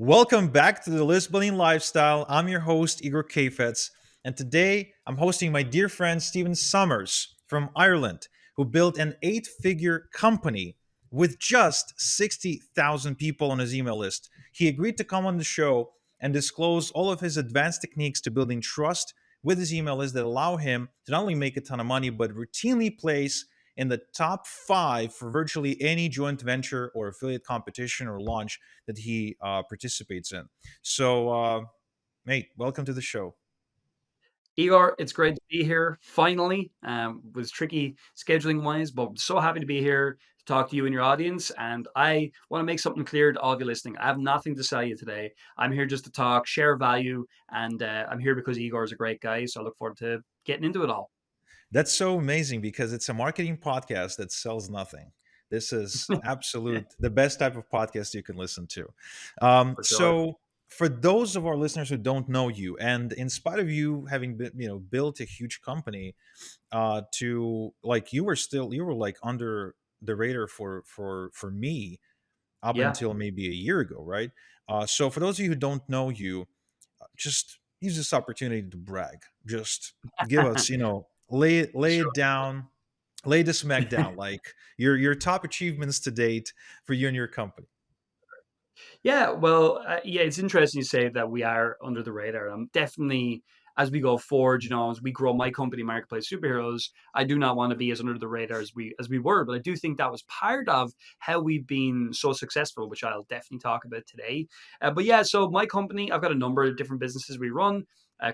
Welcome back to the List Building Lifestyle. I'm your host, Igor Kafetz, and today I'm hosting my dear friend Stephen Summers from Ireland, who built an eight-figure company with just 60,000 people on his email list. He agreed to come on the show and disclose all of his advanced techniques to building trust with his email list that allow him to not only make a ton of money, but routinely place in the top five for virtually any joint venture or affiliate competition or launch that he participates in. So, mate, welcome to the show. Igor, it's great to be here finally. Was tricky scheduling wise, but I'm so happy to be here to talk to you and your audience. And I want to make something clear to all of you listening. I have nothing to sell you today. I'm here just to talk, share value, and I'm here because Igor is a great guy. So I look forward to getting into it all. That's so amazing because it's a marketing podcast that sells nothing. This is Yeah, absolute the best type of podcast you can listen to. Um, for sure. so, for those of our listeners who don't know you, and in spite of you having been, built a huge company, to like you were like under the radar for me up Yeah. until maybe a year ago, right? So for those of you who don't know you, just use this opportunity to brag. Just give us, lay it down, lay the smack down, like your top achievements to date for you and your company. Yeah, well, yeah, it's interesting you say that we are under the radar. Definitely, as we go forward, as we grow my company, Marketplace Superheroes, I do not want to be as under the radar as we were, but I do think that was part of how we've been so successful, which I'll definitely talk about today. But yeah, so my company, I've got a number of different businesses we run.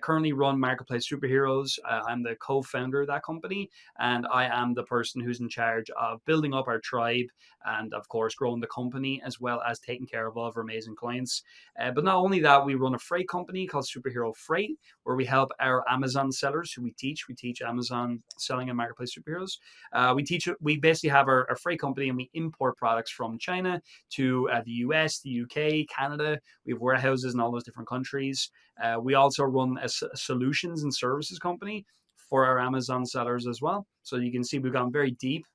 Currently run Marketplace Superheroes. I'm the co-founder of that company, and I am the person who's in charge of building up our tribe and of course growing the company as well as taking care of all of our amazing clients. But not only that, we run a freight company called Superhero Freight, where we help our Amazon sellers who we teach Amazon selling and marketplace superheroes. We basically have our freight company and we import products from China to the US, the UK, Canada. We have warehouses in all those different countries. We also run a solutions and services company for our Amazon sellers as well. So you can see we've gone very deep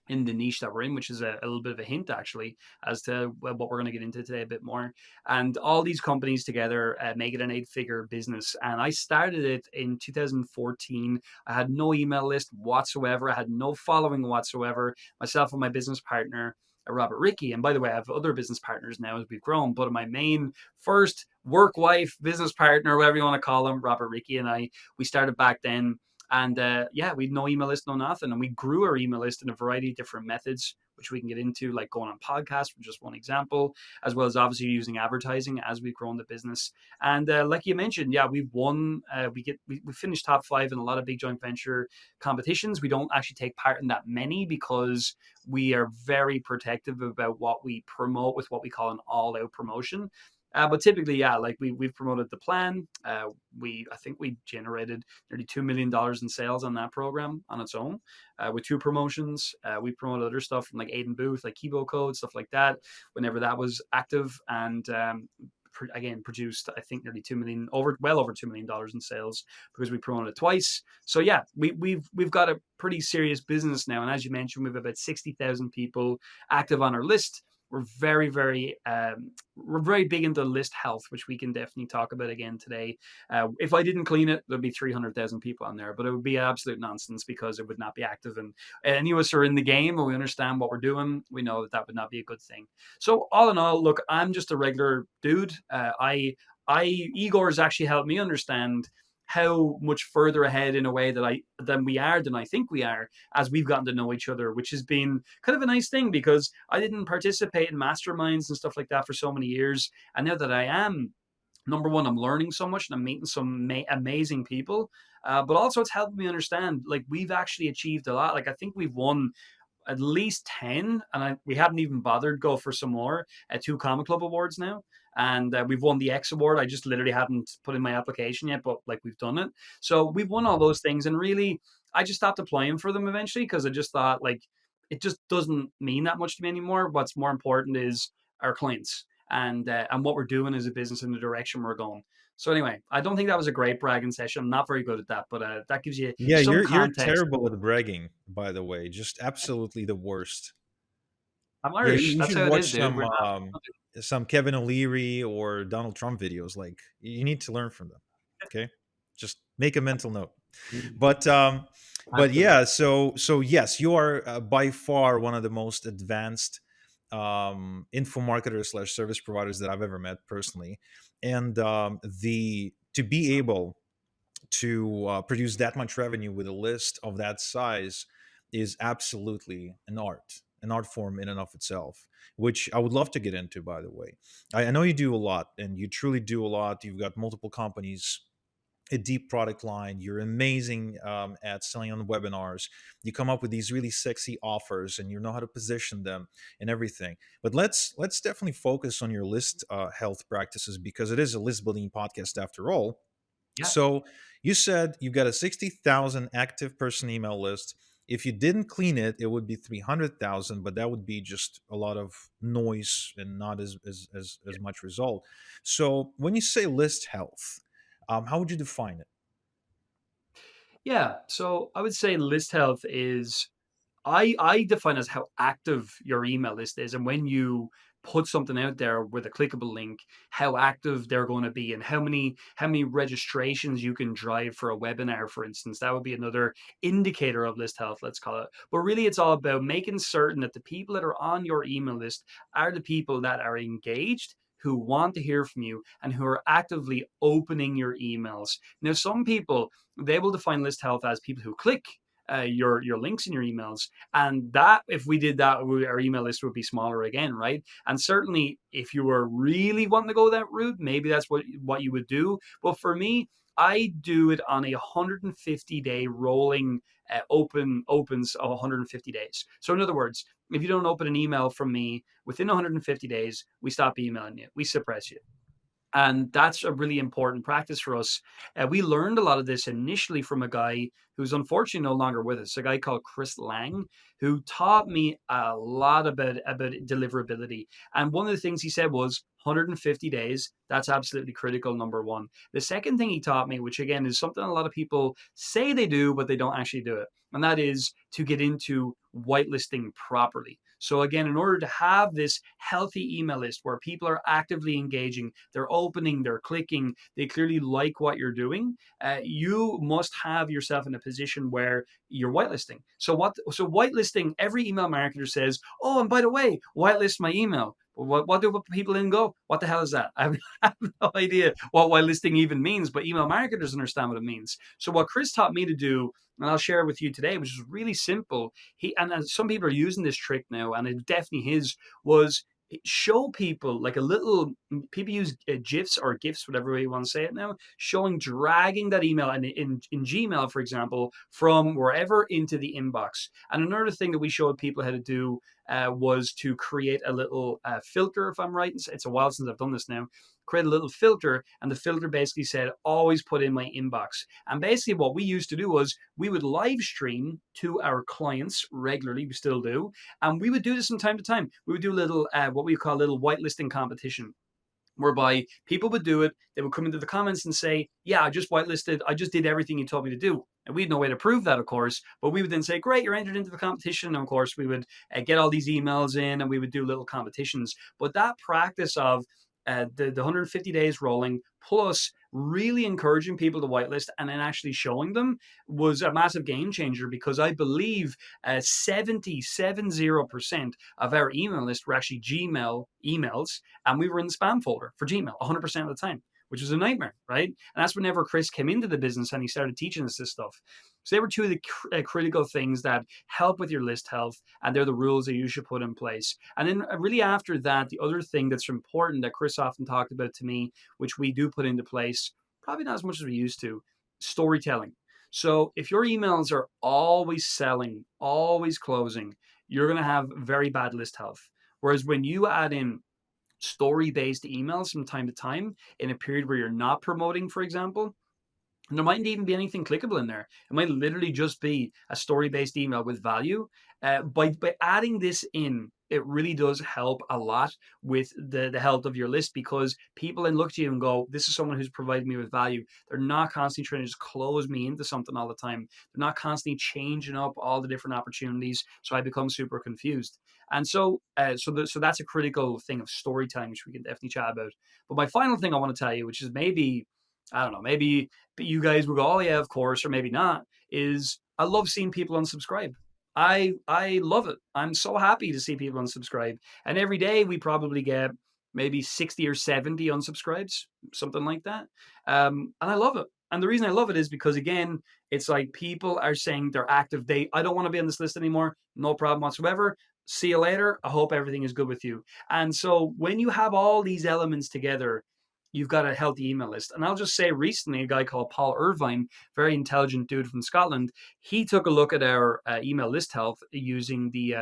in the niche that we're in, which is a little bit of a hint actually as to what we're going to get into today a bit more. And all these companies together make it an eight-figure business. And I started it in 2014. I had no email list whatsoever. I had no following whatsoever. Myself and my business partner. Robert Ricky, and by the way, I have other business partners now as we've grown. But my main first work wife, business partner, whatever you want to call him, Robert Ricky, and I, we started back then and yeah, we had no email list, no nothing. And we grew our email list in a variety of different methods, which we can get into, like going on podcasts, for just one example, as well as obviously using advertising as we've grown the business. And like you mentioned, yeah, we've won. We finished top five in a lot of big joint venture competitions. We don't actually take part in that many because we are very protective about what we promote with what we call an all-out promotion. But typically, yeah, like we've promoted the plan. I think we generated nearly $2 million in sales on that program on its own, with two promotions. We promoted other stuff from like Aiden Booth, like Kibo Code, stuff like that, whenever that was active, and again produced I think nearly 2 million, over $2 million in sales because we promoted it twice. So yeah, we've got a pretty serious business now, and as you mentioned, we have about 60,000 people active on our list. We're very big into list health, which we can definitely talk about again today. If I didn't clean it, there'd be 300,000 people on there, but it would be absolute nonsense because it would not be active. And any of us are in the game and we understand what we're doing. We know that that would not be a good thing. So all in all, look, I'm just a regular dude. Igor has actually helped me understand how much further ahead in a way than I think we are as we've gotten to know each other, which has been kind of a nice thing because I didn't participate in masterminds and stuff like that for so many years. And now that I am, number one, I'm learning so much and I'm meeting some amazing people. But also, it's helped me understand like we've actually achieved a lot. Like, I think we've won at least 10, and we haven't even bothered go for some more at two Comic Club Awards now. And we've won the X Award. I just literally haven't put in my application yet, but like we've done it. So we've won all those things. And really, I just stopped applying for them eventually because I just thought like it just doesn't mean that much to me anymore. What's more important is our clients and what we're doing as a business and the direction we're going. So anyway, I don't think that was a great bragging session. I'm not very good at that, but that gives you Yeah, some you're context. terrible with bragging, by the way. Just absolutely the worst. I'm Yeah, Irish. you That's should how it is, watch dude. some. We're not. some Kevin O'Leary or Donald Trump videos. Like, you need to learn from them. Okay, just make a mental note. But Absolutely. yeah, so yes, you are by far one of the most advanced info marketers slash service providers that I've ever met personally, and the to be able to produce that much revenue with a list of that size is absolutely an art form in and of itself, which I would love to get into, by the way. I know you do a lot, and you truly do a lot. You've got multiple companies, a deep product line. You're amazing at selling on webinars. You come up with these really sexy offers, and you know how to position them and everything. But let's definitely focus on your list health practices, because it is a list building podcast after all. Yeah. So you said you've got a 60,000 active person email list. If you didn't clean it, it would be 300,000, but that would be just a lot of noise and not as much result. So when you say list health, how would you define it? Yeah. So I would say list health is I define as how active your email list is, and when you put something out there with a clickable link, how active they're going to be, and how many registrations you can drive for a webinar, for instance. That would be another indicator of list health, let's call it. But really, it's all about making certain that the people that are on your email list are the people that are engaged, who want to hear from you, and who are actively opening your emails. Now, some people, they will define list health as people who click your links in your emails, and that, if we did that, our email list would be smaller again, right? And certainly, if you were really wanting to go that route, maybe that's what you would do. But for me, I do it on a 150-day rolling opens of 150 days. So in other words, if you don't open an email from me within 150 days, we stop emailing you, we suppress you. And that's a really important practice for us. We learned a lot of this initially from a guy who's unfortunately no longer with us, a guy called Chris Lang, who taught me a lot about deliverability. And one of the things he said was 150 days. That's absolutely critical, number one. The second thing he taught me, which again is something a lot of people say they do, but they don't actually do it, and that is to get into whitelisting properly. So again, in order to have this healthy email list where people are actively engaging, they're opening, they're clicking, they clearly like what you're doing, you must have yourself in a position where you're whitelisting. So what? So whitelisting, every email marketer says, "Oh, and by the way, whitelist my email." What do people in go? What the hell is that? I have no idea what whitelisting even means, but email marketers understand what it means. So what Chris taught me to do, and I'll share with you today, which is really simple. He and some people are using this trick now, and it definitely his was show people like a little. People use gifs or gifs, whatever way you want to say it now, showing dragging that email and in Gmail, for example, from wherever into the inbox. And another thing that we showed people how to do was to create a little filter. If I'm right, it's a while since I've done this now. Create a little filter, and the filter basically said, always put in my inbox. And basically, what we used to do was we would live stream to our clients regularly. We still do. And we would do this from time to time. We would do a little, what we call a little whitelisting competition, whereby people would do it. They would come into the comments and say, "Yeah, I just whitelisted. I just did everything you told me to do." And we had no way to prove that, of course. But we would then say, "Great, you're entered into the competition." And of course, we would get all these emails in, and we would do little competitions. But that practice of the 150 days rolling, plus really encouraging people to whitelist and then actually showing them, was a massive game changer, because I believe 70% of our email list were actually Gmail emails, and we were in the spam folder for Gmail 100% of the time, which was a nightmare, right? And that's whenever Chris came into the business and he started teaching us this stuff. So they were two of the critical things that help with your list health, and they're the rules that you should put in place. And then really after that, the other thing that's important that Chris often talked about to me, which we do put into place, probably not as much as we used to, storytelling. So if your emails are always selling, always closing, you're going to have very bad list health. Whereas when you add in story based emails from time to time in a period where you're not promoting, for example, and there mightn't even be anything clickable in there. It might literally just be a story based email with value. By adding this in it really does help a lot with the health of your list, because people then look to you and go, "This is someone who's providing me with value." They're not constantly trying to just close me into something all the time. They're not constantly changing up all the different opportunities, so I become super confused. And so that's a critical thing of storytelling, which we can definitely chat about. But my final thing I want to tell you, which is maybe, I don't know, maybe you guys will go, "Oh yeah, of course," or maybe not, is I love seeing people unsubscribe. I love it. I'm so happy to see people unsubscribe. And every day we probably get maybe 60 or 70 unsubscribes, something like that. And I love it. And the reason I love it is because, again, it's like people are saying they're active. I don't want to be on this list anymore. No problem whatsoever. See you later. I hope everything is good with you. And so when you have all these elements together, you've got a healthy email list. And I'll just say, recently, a guy called Paul Irvine, very intelligent dude from Scotland, he took a look at our email list health using the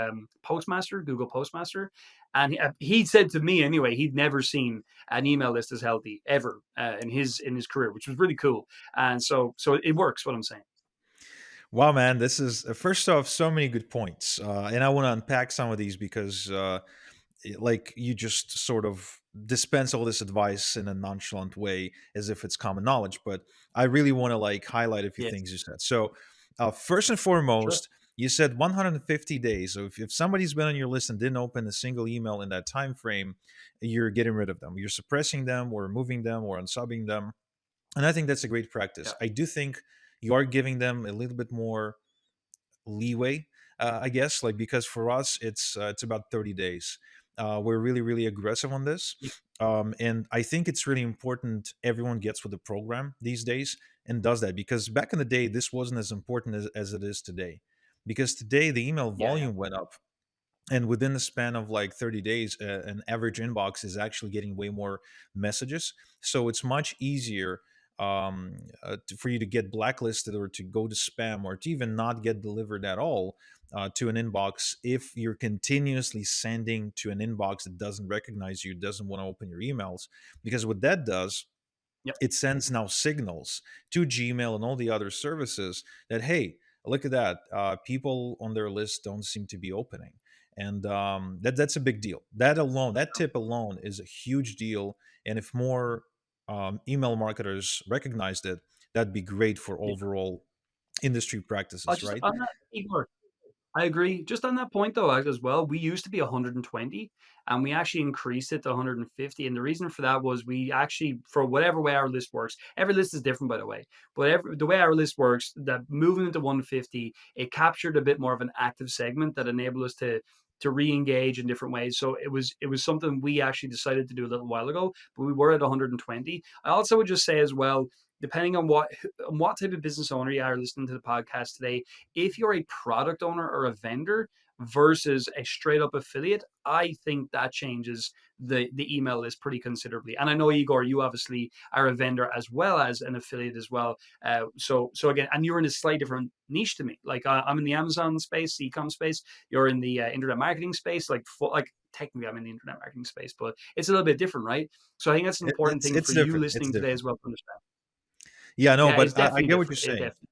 Postmaster, Google Postmaster. And he said to me anyway, he'd never seen an email list as healthy ever in his career, which was really cool. And so it works. What I'm saying. Wow, man, this is first off so many good points, and I want to unpack some of these because like you just sort of dispense all this advice in a nonchalant way as if it's common knowledge, but I really want to like highlight a few Yes, things you said. So first and sure. foremost, you said 150 days. So if somebody's been on your list and didn't open a single email in that time frame, you're getting rid of them, you're suppressing them or moving them or unsubbing them, and I think that's a great practice. Yeah, I do think you are giving them a little bit more leeway, I guess, like because for us it's about 30 days. We're really really aggressive on this, yeah, and I think it's really important everyone gets with the program these days and does that, because back in the day this wasn't as important as it is today, because today the email yeah, yeah. volume went up, and within the span of like 30 days an average inbox is actually getting way more messages, so it's much easier for you to get blacklisted or to go to spam or to even not get delivered at all to an inbox if you're continuously sending to an inbox that doesn't recognize you, doesn't want to open your emails, because what that does, Yep. it sends now signals to Gmail and all the other services that, hey, look at that, people on their list don't seem to be opening, and that's a big deal. That alone, that tip alone, is a huge deal. And if more email marketers recognized it, that'd be great for Yeah. overall industry I practices, just right? on that, Igor, I agree. Just on that point, though, as well, we used to be 120, and we actually increased it to 150. And the reason for that was we actually, for whatever way our list works, every list is different, by the way. But the way our list works, that moving into 150, it captured a bit more of an active segment that enabled us to re-engage in different ways. So it was something we actually decided to do a little while ago, but we were at 120. I also would just say as well, depending on what type of business owner you are listening to the podcast today, if you're a product owner or a vendor versus a straight up affiliate, I think that changes the email list pretty considerably. And I know, Igor, you obviously are a vendor as well as an affiliate as well. So again, and you're in a slightly different niche to me. Like I'm in the Amazon space, e-com space. You're in the internet marketing space. Like technically, I'm in the internet marketing space, but it's a little bit different, right? So I think that's an important thing for It's you different, it's listening today different. as well to understand. Yeah, no, Yeah, it's but I definitely get what you're different. It saying. definitely.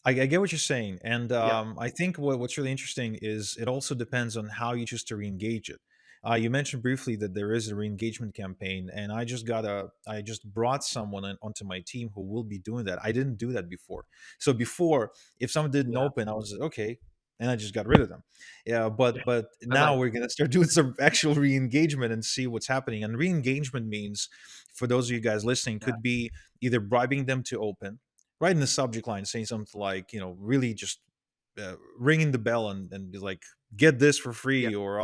I get what you're saying, and Yeah. I think what's really interesting is it also depends on how you choose to re-engage it. You mentioned briefly that there is a re-engagement campaign, and I just brought someone onto my team who will be doing that. I didn't do that before. So before, if someone didn't Yeah. open, I was like, okay, and I just got rid of them. Yeah, Yeah. but Bye bye. now we're gonna start doing some actual re-engagement and see what's happening. And re-engagement means, for those of you guys listening, Yeah. could be either bribing them to open, right in the subject line, saying something like, really just ringing the bell and be like, get this for Yeah. free, or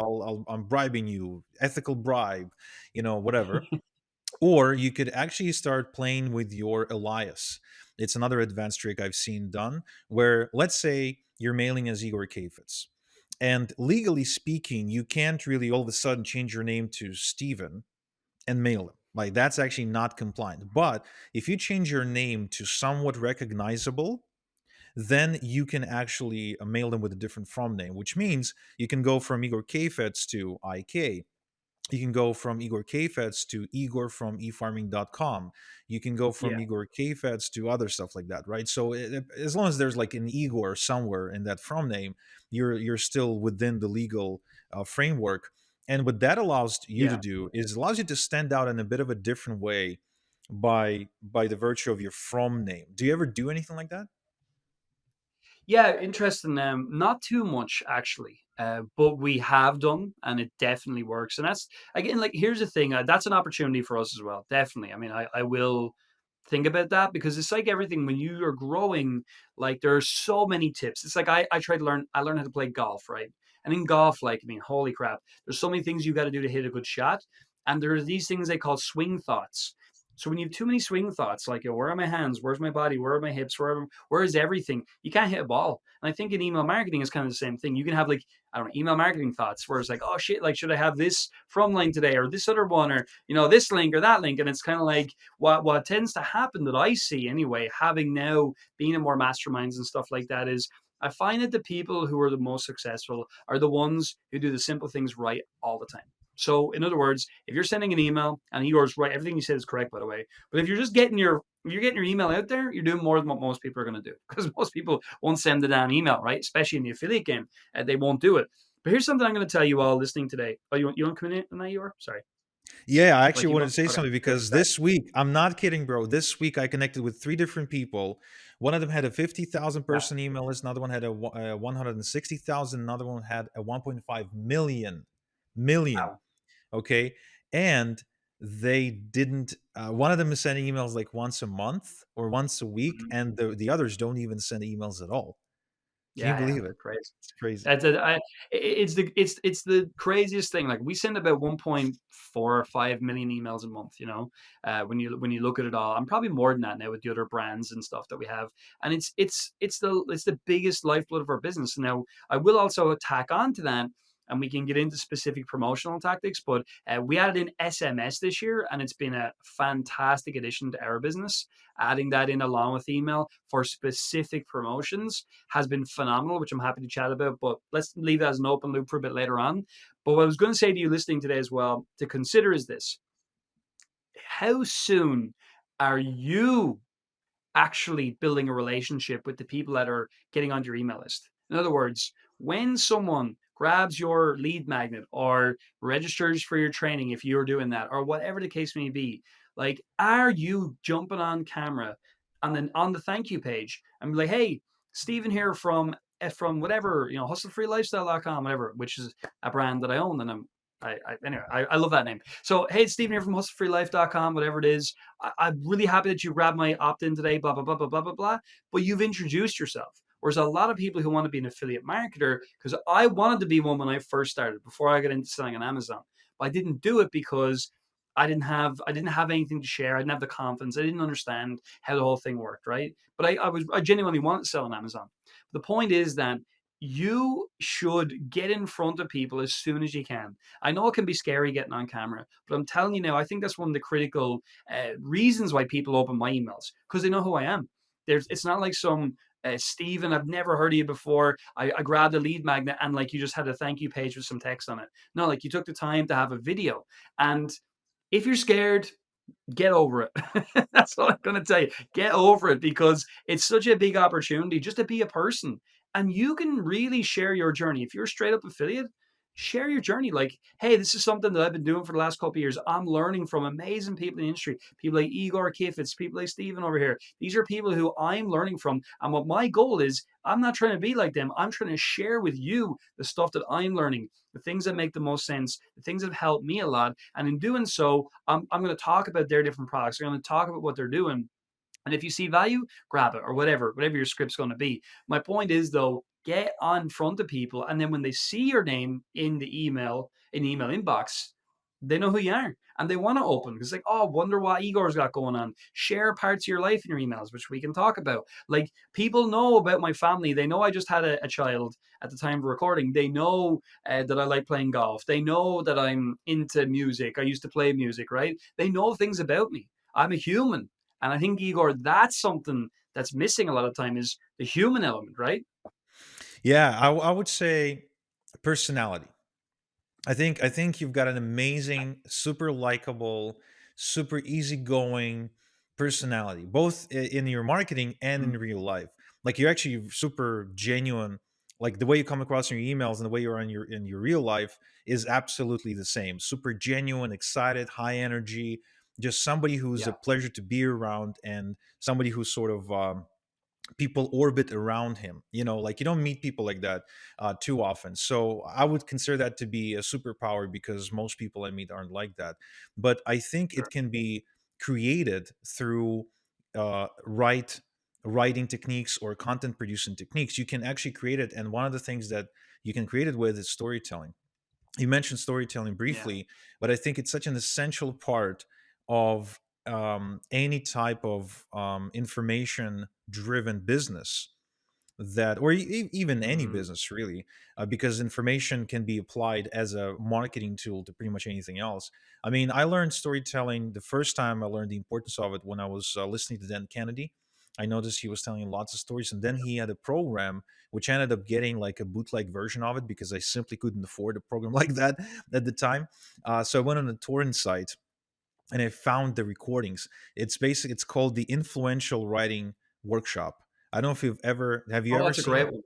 I'm bribing you, ethical bribe, whatever. Or you could actually start playing with your alias. It's another advanced trick I've seen done, where let's say you're mailing as Igor Kafitz, and legally speaking, you can't really all of a sudden change your name to Steven and mail them. Like that's actually not compliant. But if you change your name to somewhat recognizable, then you can actually mail them with a different from name, which means you can go from Igor Kfetz to IK, You can go from Igor Kfets to Igor from efarming.com. You can go from Yeah, Igor Kfets to other stuff like that, right? So as long as there's like an Igor somewhere in that from name, you're still within the legal framework. And what that allows you to yeah. do is allows you to stand out in a bit of a different way by the virtue of your from name. Do you ever do anything like that? Yeah, interesting. Not too much actually, but we have done, and it definitely works. And that's again, like, here's the thing. That's an opportunity for us as well. Definitely. I mean, I will think about that because it's like everything when you are growing. Like, there are so many tips. It's like I try to learn. I learned how to play golf, right? And in golf, like, I mean, holy crap, there's so many things you got to do to hit a good shot, and there's these things they call swing thoughts. So when you have too many swing thoughts, like, yo, where are my hands? Where's my body? Where are my hips? Where is everything? You can't hit a ball. And I think in email marketing is kind of the same thing. You can have, like, I don't know, email marketing thoughts where it's like, oh shit, like, should I have this from line today or this other one, or this link or that link? And it's kind of like what tends to happen that I see anyway, having now been in more masterminds and stuff like that, is I find that the people who are the most successful are the ones who do the simple things right all the time. So, in other words, if you're sending an email and yours right, everything you said is correct, by the way. But if you're getting your email out there, you're doing more than what most people are going to do because most people won't send the damn email, right? Especially in the affiliate game, they won't do it. But here's something I'm going to tell you all listening today. Oh, you want to come in on that? You are sorry. Yeah, I If I actually keep wanted going, to say okay, something good. because Go ahead. this week, I'm not kidding, bro. This week, I connected with three different people. One of them had a 50,000 Yeah. person email list. Another one had a 160,000. Another one had a 1.5 million. Wow. Okay. And they didn't, one of them is sending emails like once a month or once a week. Mhm. And the others don't even send emails at all. Can you Yeah, yeah, believe it? crazy. It's crazy. That's it's the craziest thing. Like, we send about 1.4 or 5 million emails a month. When you look at it all, I'm probably more than that now with the other brands and stuff that we have. And it's the biggest lifeblood of our business. Now, I will also tack on to that, and we can get into specific promotional tactics. But we added in SMS this year, and it's been a fantastic addition to our business. Adding that in along with email for specific promotions has been phenomenal, which I'm happy to chat about. But let's leave that as an open loop for a bit later on. But what I was going to say to you listening today as well to consider is this: how soon are you actually building a relationship with the people that are getting on your email list? In other words, when someone grabs your lead magnet or registers for your training, if you're doing that, or whatever the case may be, like, are you jumping on camera and then on the thank you page and be like, hey, Stephen here from whatever, hustlefreelifestyle.com, whatever, which is a brand that I own, and I love that name. So, hey, it's Stephen here from hustlefreelife.com, whatever it is. I'm really happy that you grabbed my opt in today, blah, blah, blah, blah, blah, blah, blah. But you've introduced yourself. Whereas a lot of people who want to be an affiliate marketer, because I wanted to be one when I first started before I got into selling on Amazon, but I didn't do it because I didn't have anything to share. I didn't have the confidence. I didn't understand how the whole thing worked, right? But I genuinely wanted to sell on Amazon. The point is that you should get in front of people as soon as you can. I know it can be scary getting on camera, but I'm telling you now, I think that's one of the critical reasons why people open my emails, because they know who I am. It's not like some Steven, I've never heard of you before. I grabbed a lead magnet and, like, you just had a thank you page with some text on it. No, like, you took the time to have a video. And if you're scared, get over it. That's all I'm going to tell you. Get over it, because it's such a big opportunity just to be a person. And you can really share your journey. If you're a straight up affiliate, share your journey. Like, hey, this is something that I've been doing for the last couple of years. I'm learning from amazing people in the industry, people like Igor Kifitz, people like Steven over here. These are people who I'm learning from. And what my goal is, I'm not trying to be like them. I'm trying to share with you the stuff that I'm learning, the things that make the most sense, the things that have helped me a lot. And in doing so, I'm going to talk about their different products. I'm going to talk about what they're doing. And if you see value, grab it, or whatever your script's going to be. My point is, though, get on front of people. And then when they see your name in the email inbox, they know who you are and they want to open, because, like, oh, wonder what Igor's got going on. Share parts of your life in your emails, which we can talk about. Like, people know about my family. They know I just had a child at the time of recording. They know that I like playing golf. They know that I'm into music. I used to play music, right? They know things about me. I'm a human. And I think, Igor, that's something that's missing a lot of time, is the human element, right? Yeah, I would say personality. I think you've got an amazing, super likable, super easygoing personality, both in your marketing and in Mm, real life. Like you're actually super genuine. Like the way you come across in your emails and the way you're in your real life is absolutely the same. Super genuine, excited, high energy, just somebody who's a yeah, pleasure to be around, and somebody who's sort of people orbit around him. Like you don't meet people like that too often. So I would consider that to be a superpower, because most people I meet aren't like that. But I think it sure. can be created through right writing techniques or content producing techniques. You can actually create it, and one of the things that you can create it with is storytelling. You mentioned storytelling Yeah. briefly, but I think it's such an essential part of any type of information driven business, that or even any Mm, business really, because information can be applied as a marketing tool to pretty much anything else. I mean, I learned storytelling the first time I learned the importance of it when I was listening to Dan Kennedy. I noticed he was telling lots of stories, and then he had a program which I ended up getting like a bootleg version of it, because I simply couldn't afford a program like that at the time. So I went on a torrent site and I found the recordings. It's called the Influential Writing Workshop. I don't know if have you oh, ever that's a seen great it? one.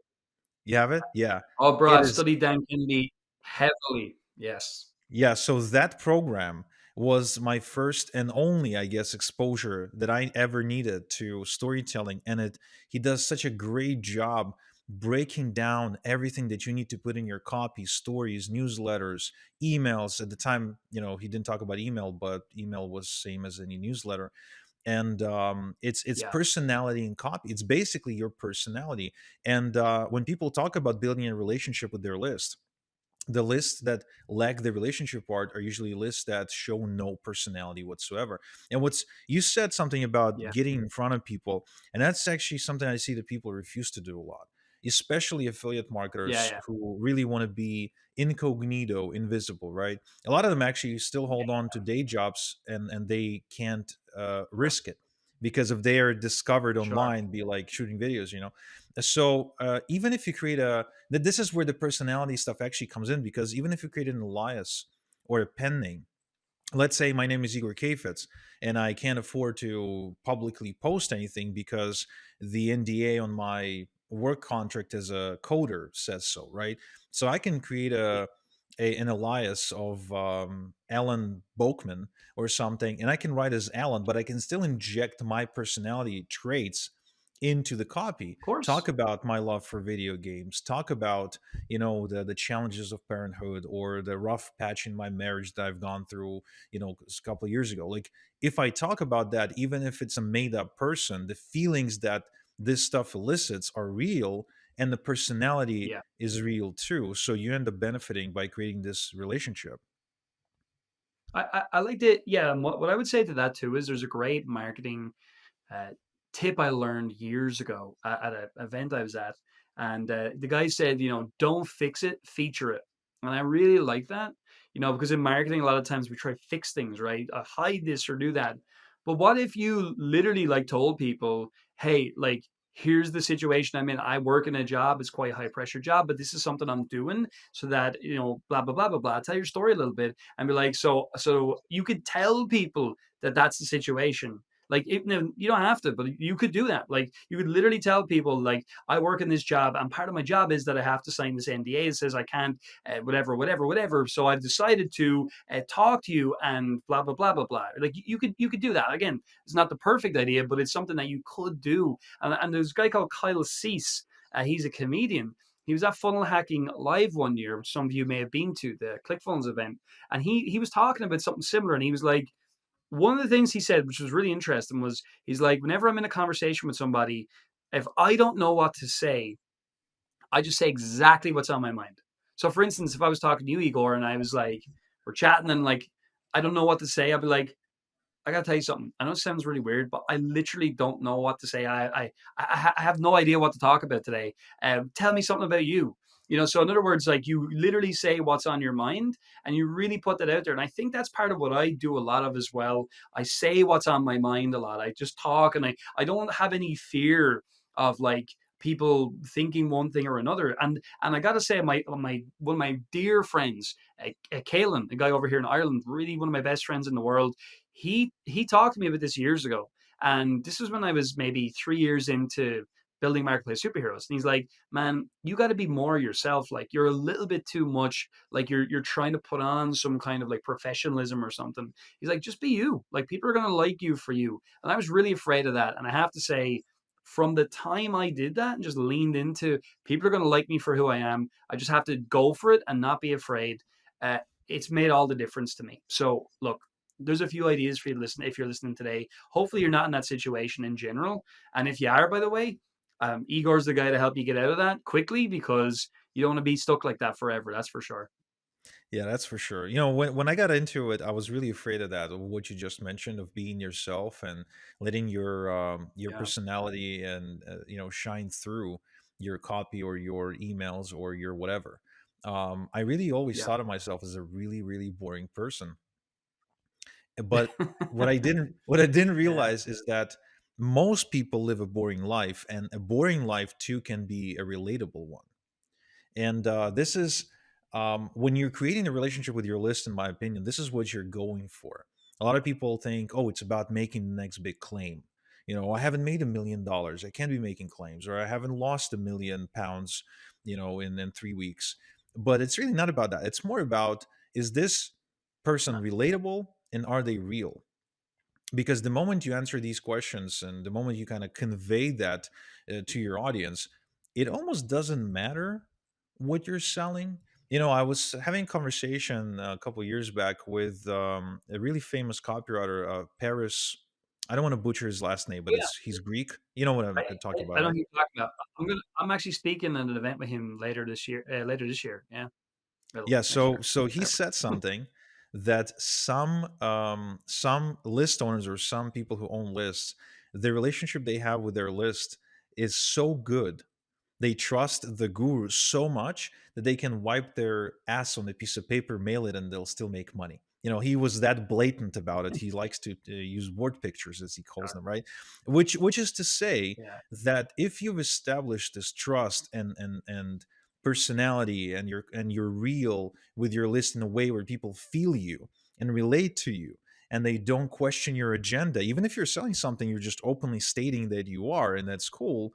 You have it? Yeah. Oh, bro, It I've is. studied Dan Kennedy heavily. Yes. Yeah, so that program was my first and only, I guess, exposure that I ever needed to storytelling. And he does such a great job breaking down everything that you need to put in your copy, stories, newsletters, emails. At the time, he didn't talk about email, but email was same as any newsletter. And it's Yeah. personality and copy. It's basically your personality. And when people talk about building a relationship with their list, the lists that lack the relationship part are usually lists that show no personality whatsoever. And what's you said something about Yeah. getting in front of people, and that's actually something I see that people refuse to do a lot, especially affiliate Yeah. marketers Yeah. who really want to be incognito, invisible, right? A lot of them actually still hold on to day jobs, and they can't Sure. risk it, because if they are discovered Sure. online, be like shooting videos, so even if you create this is where the personality stuff actually comes in, because even if you create an alias or a pen name, let's say my name is Igor Kafetz, and I can't afford to publicly post anything because the NDA on my work contract as a coder says so, right? So I can create an alias of Alan Boakman or something, and I can write as Alan, but I can still inject my personality traits into the copy. Of Talk course. about my love for video games. Talk about the challenges of parenthood, or the rough patch in my marriage that I've gone through, a couple of years ago. Like, if I talk about that, even if it's a made up person, the feelings that this stuff elicits are real, and the personality Yeah. is real too. So you end up benefiting by creating this relationship. I liked it. Yeah. And what I would say to that too is there's a great marketing uh, tip I learned years ago at an event I was at. And the guy said, don't fix it, feature it. And I really like that, because in marketing, a lot of times we try to fix things, right? Hide this or do that. But what if you literally like told people, hey, like, here's the situation I'm in. I work in a job, it's quite a high pressure job, but this is something I'm doing so that, blah, blah, blah, blah, blah. Tell your story a little bit and be like, so you could tell people that that's the situation, like, no, you don't have to, but you could do that. Like, you could literally tell people, like, I work in this job, and part of my job is that I have to sign this NDA that says I can't, whatever, whatever, whatever. So I've decided to talk to you and blah blah blah blah blah. Like, you could do that. Again, it's not the perfect idea, but it's something that you could do. And there's a guy called Kyle Cease. He's a comedian. He was at Funnel Hacking Live one year, which some of you may have been to, the ClickFunnels event, and he was talking about something similar, and he was like, one of the things he said, which was really interesting, was he's like, whenever I'm in a conversation with somebody, if I don't know what to say, I just say exactly what's on my mind. So, for instance, if I was talking to you, Igor, and I was like, we're chatting, and like, I don't know what to say, I'd be like, I gotta tell you something. I know it sounds really weird, but I literally don't know what to say. I have no idea what to talk about today. Tell me something about you. So in other words, like, you literally say what's on your mind and you really put that out there. And I think that's part of what I do a lot of as well. I say what's on my mind a lot. I just talk, and I don't have any fear of, like, people thinking one thing or another. And I got to say, my one of my dear friends, Caelan, a guy over here in Ireland, really one of my best friends in the world. He talked to me about this years ago, and this was when I was maybe 3 years into building marketplace superheroes. And he's like, "Man, you got to be more yourself. Like you're a little bit too much. Like you're trying to put on some kind of like professionalism or something." He's like, "Just be you. Like people are gonna like you for you." And I was really afraid of that. And I have to say, from the time I did that and just leaned into people are going to like me for who I am, I just have to go for it and not be afraid. Uh, it's made all the difference to me. So, look, there's a few ideas for you to listen if you're listening today. Hopefully, you're not in that situation in general. And if you are, by the way, Igor's the guy to help you get out of that quickly because you don't want to be stuck like that forever. That's for sure. Yeah, that's for sure. You know, when I got into it, I was really afraid of that, of what you just mentioned, of being yourself and letting your Yeah. personality and shine through your copy or your emails or your whatever. I really always Yeah. thought of myself as a really really boring person, but what I didn't Yeah. realize is that most people live a boring life, and a boring life too can be a relatable one. And this is when you're creating a relationship with your list, in my opinion, this is what you're going for. A lot of people think, oh, it's about making the next big claim. I haven't made $1 million. I can't be making claims, or I haven't lost £1 million, in 3 weeks. But it's really not about that. It's more about, is this person relatable and are they real? Because the moment you answer these questions and the moment you kind of convey that to your audience, it almost doesn't matter what you're selling. I was having a conversation a couple years back with a really famous copywriter, Paris. I don't want to butcher his last name, but Yeah. he's Greek. You know what I, I'm talking I about, know right? who you're talking about. I'm actually speaking at an event with him later this year. Later this year, yeah. Well, Yeah, next so year, so he whatever. said something that some list owners or some people who own lists, the relationship they have with their list is so good. They trust the guru so much that they can wipe their ass on a piece of paper, mail it, and they'll still make money. He was that blatant about it. He likes to use word pictures, as he calls them, right? Which is to say Yeah, that if you've established this trust and personality, and you're real with your list in a way where people feel you and relate to you, and they don't question your agenda, even if you're selling something, you're just openly stating that you are, and that's cool.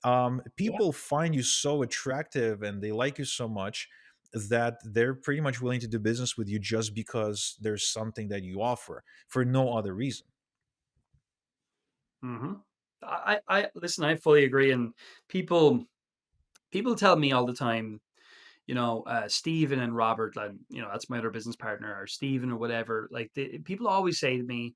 yeah. People find you so attractive and they like you so much that they're pretty much willing to do business with you just because there's something that you offer for no other reason. Hmm. I listen. I fully agree. And people tell me all the time, Stephen and Robert, and that's my other business partner, or Stephen or whatever. Like people always say to me,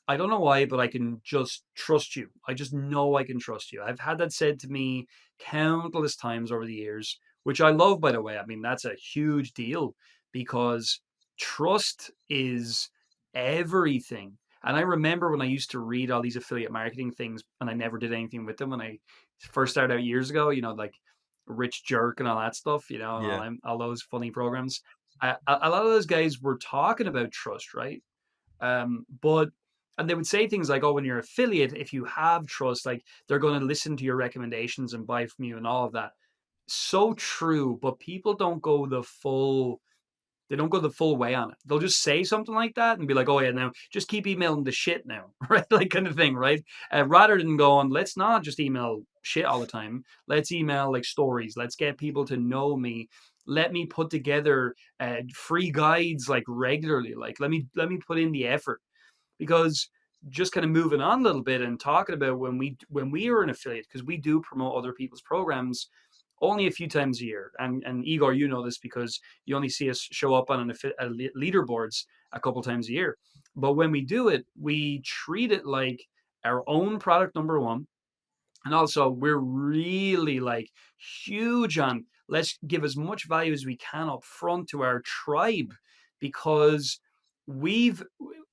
I don't know why, but I can just trust you. I just know I can trust you. I've had that said to me countless times over the years, which I love, by the way. I mean, that's a huge deal because trust is everything. And I remember when I used to read all these affiliate marketing things and I never did anything with them when I first started out years ago, like Rich Jerk and all that stuff, and Yeah. all those funny programs. A lot of those guys were talking about trust, right? But and they would say things like, "Oh, when you're affiliate, if you have trust, like they're going to listen to your recommendations and buy from you and all of that." So true, but people don't go the full. They don't go the full way on it. They'll just say something like that and be like, "Oh yeah, now just keep emailing the shit now," right? Like kind of thing, right? Rather than going, "Let's not just email shit all the time. Let's email like stories. Let's get people to know me. Let me put together free guides like regularly. Like let me put in the effort." Because just kind of moving on a little bit and talking about when we are an affiliate, because we do promote other people's programs only a few times a year. And Igor, you know this because you only see us show up on leaderboards a couple times a year. But when we do it, we treat it like our own product number one. And also, we're really like huge on let's give as much value as we can up front to our tribe because we've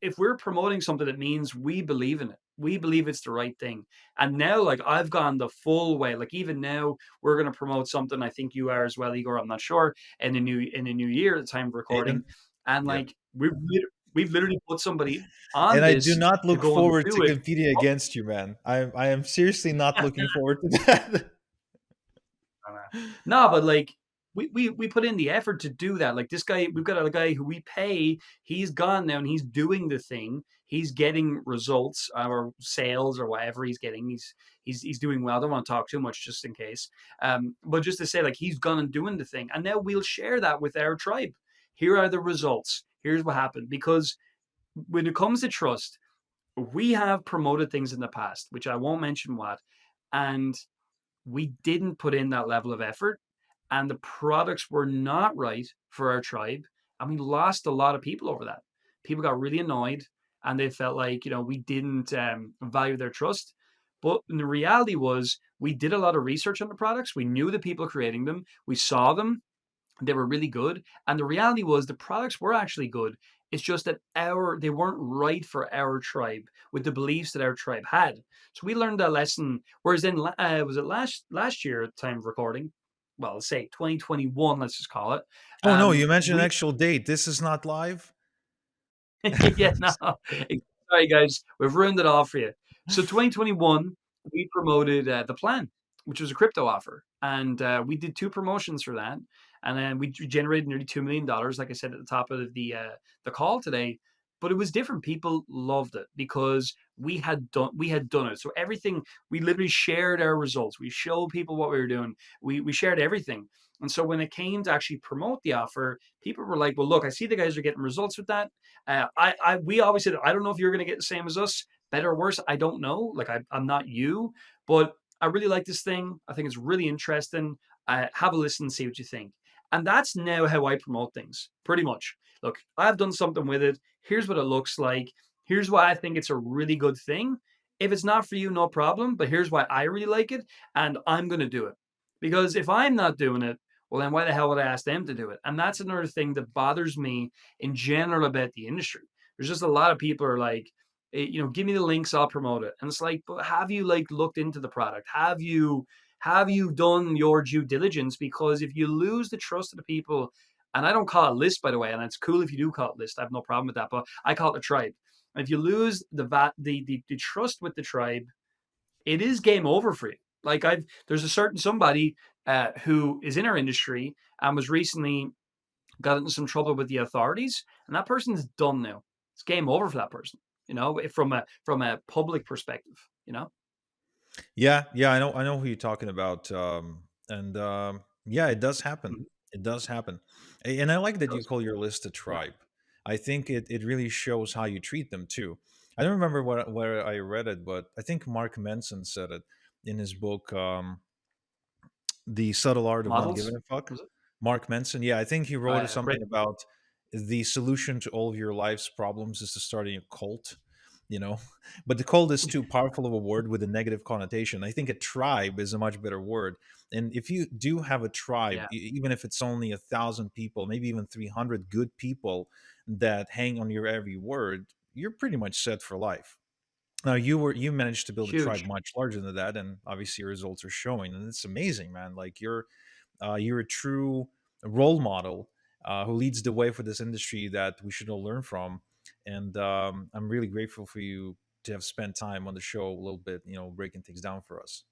if we're promoting something, that means we believe in it. We believe it's the right thing. And now, like I've gone the full way. Like even now, we're going to promote something. I think you are as well, Igor. I'm not sure. In the new year, at the time of recording, And and yeah. like we've literally put somebody on And I do this not to look go and forward do to it. competing against you, man. I am seriously not looking forward to that. No, but like we put in the effort to do that. Like this guy, we've got a guy who we pay. He's gone now and he's doing the thing. He's getting results or sales or whatever he's getting. He's doing well. I don't want to talk too much just in case. But just to say, like he's gone and doing the thing, and now we'll share that with our tribe. Here are the results. Here's what happened. Because when it comes to trust, we have promoted things in the past, which I won't mention what, and we didn't put in that level of effort and the products were not right for our tribe. And we lost a lot of people over that. People got really annoyed and they felt like, we didn't value their trust. But the reality was, we did a lot of research on the products. We knew the people creating them. We saw them. They were really good. And the reality was, the products were actually good. It's just that they weren't right for our tribe with the beliefs that our tribe had. So we learned that lesson. Whereas then, was it last year at the time of recording? Well, let's say 2021. Let's just call it. Oh no, you mentioned an We actual date. This is not live. yeah, no. Sorry, guys, we've ruined it all for you. So 2021, we promoted the plan, which was a crypto offer, and we did two promotions for that, and then we generated nearly $2 million, like I said at the top of the call today. But it was different. People loved it because we had done it. So everything, we literally shared our results. We showed people what we were doing. We shared everything. And so when it came to actually promote the offer, people were like, "Well, look, I see the guys are getting results with that. We always said, I don't know if you're going to get the same as us, better or worse. I don't know. Like, I'm not you, but I really like this thing. I think it's really interesting. Have a listen and see what you think." And that's now how I promote things, pretty much. Look, I've done something with it. Here's what it looks like. Here's why I think it's a really good thing. If it's not for you, no problem. But here's why I really like it, and I'm going to do it. Because if I'm not doing it, well, then why the hell would I ask them to do it? And that's another thing that bothers me in general about the industry. There's just a lot of people are like, give me the links, I'll promote it. And it's like, but have you like looked into the product? Have you done your due diligence? Because if you lose the trust of the people, and I don't call it list, by the way, and it's cool if you do call it list. I have no problem with that, but I call it a tribe. If you lose the trust with the tribe, it is game over for you. Like there's a certain somebody who is in our industry and was recently got into some trouble with the authorities, and that person's done now. It's game over for that person. From a public perspective. You know. Yeah, yeah, I know who you're talking about. And yeah, it does happen. Mhm. It does happen. And I like that you Does. call your list a Yeah. tribe. I think it really shows how you treat them too. I don't remember where I read it, but I think Mark Manson said it in his book, The Subtle Art of Not Models. Giving a Fuck. Was it? Mark Manson. Yeah, I think he wrote Great. something about the solution to all of your life's problems is to start a cult, you know. But the cult is too powerful of a word with a negative connotation. I think a tribe is a much better word. And if you do have a tribe, Yeah. even if it's only 1,000 people, maybe even 300 good people that hang on your every word, you're pretty much set for life. Now you managed to build a tribe Huge. much larger than that, and obviously your results are showing, and it's amazing, man. Like you're a true role model who leads the way for this industry that we should all learn from. And I'm really grateful for you to have spent time on the show a little bit, breaking things down for us.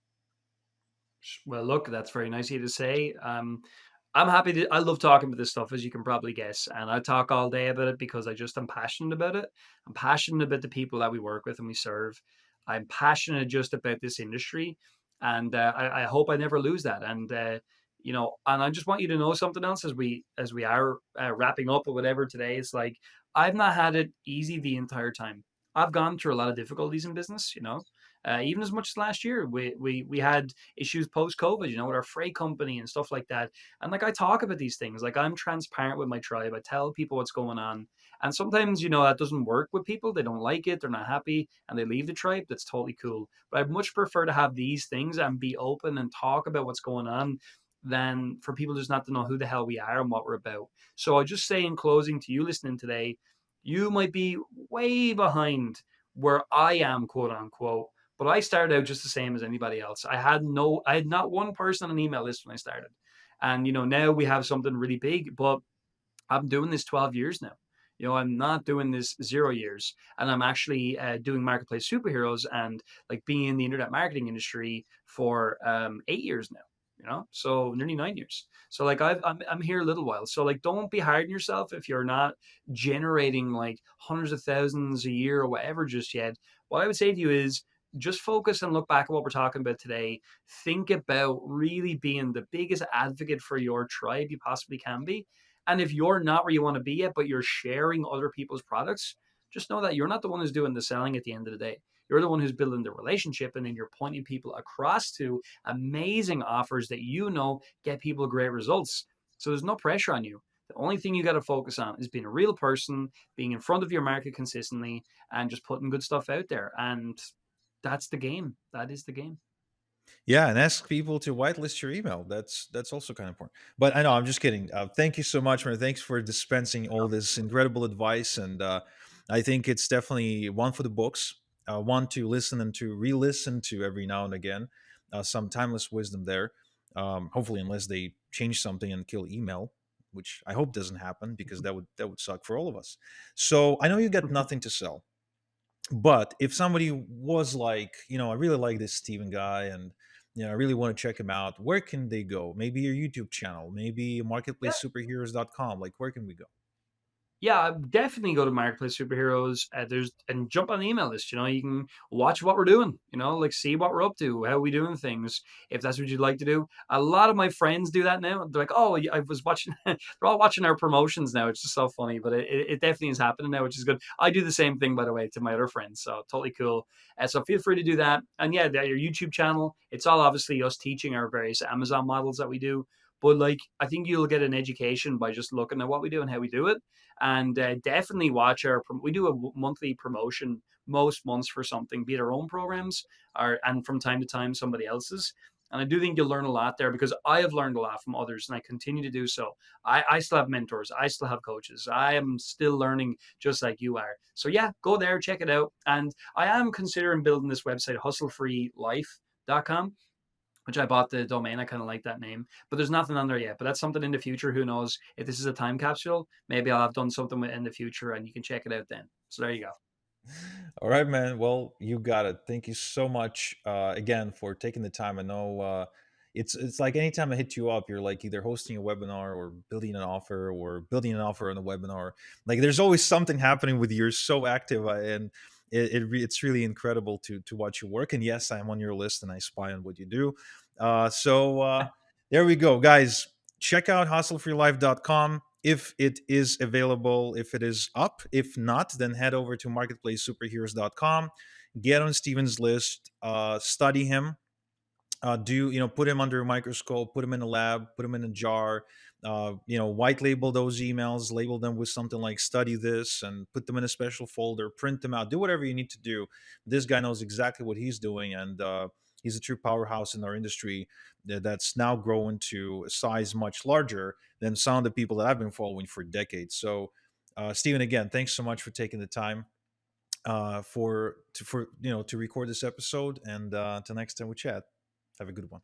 Well, look, that's very nice of you to say. I'm happy to. I love talking about this stuff, as you can probably guess, and I talk all day about it because I just am passionate about it. I'm passionate about the people that we work with and we serve. I'm passionate just about this industry, and I hope I never lose that. And and I just want you to know something else as we are wrapping up or whatever today. It's like I've not had it easy the entire time. I've gone through a lot of difficulties in business. Even as much as last year, we had issues post COVID, with our freight company and stuff like that. And like I talk about these things, like I'm transparent with my tribe. I tell people what's going on. And sometimes, that doesn't work with people. They don't like it, they're not happy, and they leave the tribe. That's totally cool. But I'd much prefer to have these things and be open and talk about what's going on than for people just not to know who the hell we are and what we're about. So I'll just say in closing to you listening today, you might be way behind where I am, quote unquote, but I started out just the same as anybody else. I had not one person on an email list when I started. And, now we have something really big, but I'm doing this 12 years now. I'm not doing this 0 years. And I'm actually doing marketplace superheroes and like being in the internet marketing industry for 8 years now. so nearly 9 years. So like I'm here a little while. So like don't be hard on yourself if you're not generating like hundreds of thousands a year or whatever just yet. What I would say to you is just focus and look back at what we're talking about today. Think about really being the biggest advocate for your tribe you possibly can be. And if you're not where you want to be yet, but you're sharing other people's products, just know that you're not the one who's doing the selling at the end of the day. You're the one who's building the relationship, and then you're pointing people across to amazing offers that get people great results. So there's no pressure on you. The only thing you got to focus on is being a real person, being in front of your market consistently, and just putting good stuff out there. And that's the game. That is the game. Yeah, and ask people to whitelist your email. That's also kind of important. But I know I'm just kidding. Thank you so much, man. Thanks for dispensing all this incredible advice, and I think it's definitely one for the books. One to listen and to re-listen to every now and again. Some timeless wisdom there. Hopefully, unless they change something and kill email, which I hope doesn't happen because that would suck for all of us. So I know you got nothing to sell, but if somebody was like, I really like this Steven guy, and I really want to check him out, where can they go? Maybe your YouTube channel, maybe Yeah, marketplacesuperheroes.com. Like, where can we go? yeah, definitely go to Marketplace Superheroes. There's and jump on the email list. You can watch what we're doing. Like see what we're up to, how we doing things. If that's what you'd like to do, a lot of my friends do that now. They're like, "Oh, I was watching." They're all watching our promotions now. It's just so funny, but it definitely is happening now, which is good. I do the same thing, by the way, to my other friends. So totally cool. So feel free to do that. And yeah, your YouTube channel. It's all obviously us teaching our various Amazon models that we do. But like, I think you'll get an education by just looking at what we do and how we do it, and definitely watch we do a monthly promotion most months for something, be it our own programs or and from time to time somebody else's. And I do think you'll learn a lot there because I have learned a lot from others and I continue to do so. I still have mentors, I still have coaches, I am still learning just like you are. So yeah, go there, check it out. And I am considering building this website, hustlefreelife.com, which I bought the domain. I kind of like that name, but there's nothing on there yet. But that's something in the future. Who knows if this is a time capsule? Maybe I'll have done something in the future, and you can check it out then. So there you go. All right, man. Well, you got it. Thank you so much again for taking the time. I know it's like anytime I hit you up, you're like either hosting a webinar or building an offer on a webinar. Like there's always something happening with you. You're so active, and it's really incredible to watch you work. And yes, I'm on your list, and I spy on what you do. So there we go, guys. Check out hustlefreelife.com if it is available, if it is up. If not, then head over to marketplacesuperheroes.com, get on Steven's list, study him, do put him under a microscope, put him in a lab, put him in a jar, white label those emails, label them with something like study this, and put them in a special folder, print them out, do whatever you need to do. This guy knows exactly what he's doing, and he's a true powerhouse in our industry that's now grown to a size much larger than some of the people that I've been following for decades. So Steven, again, thanks so much for taking the time for to record this episode, and until next time we chat, have a good one.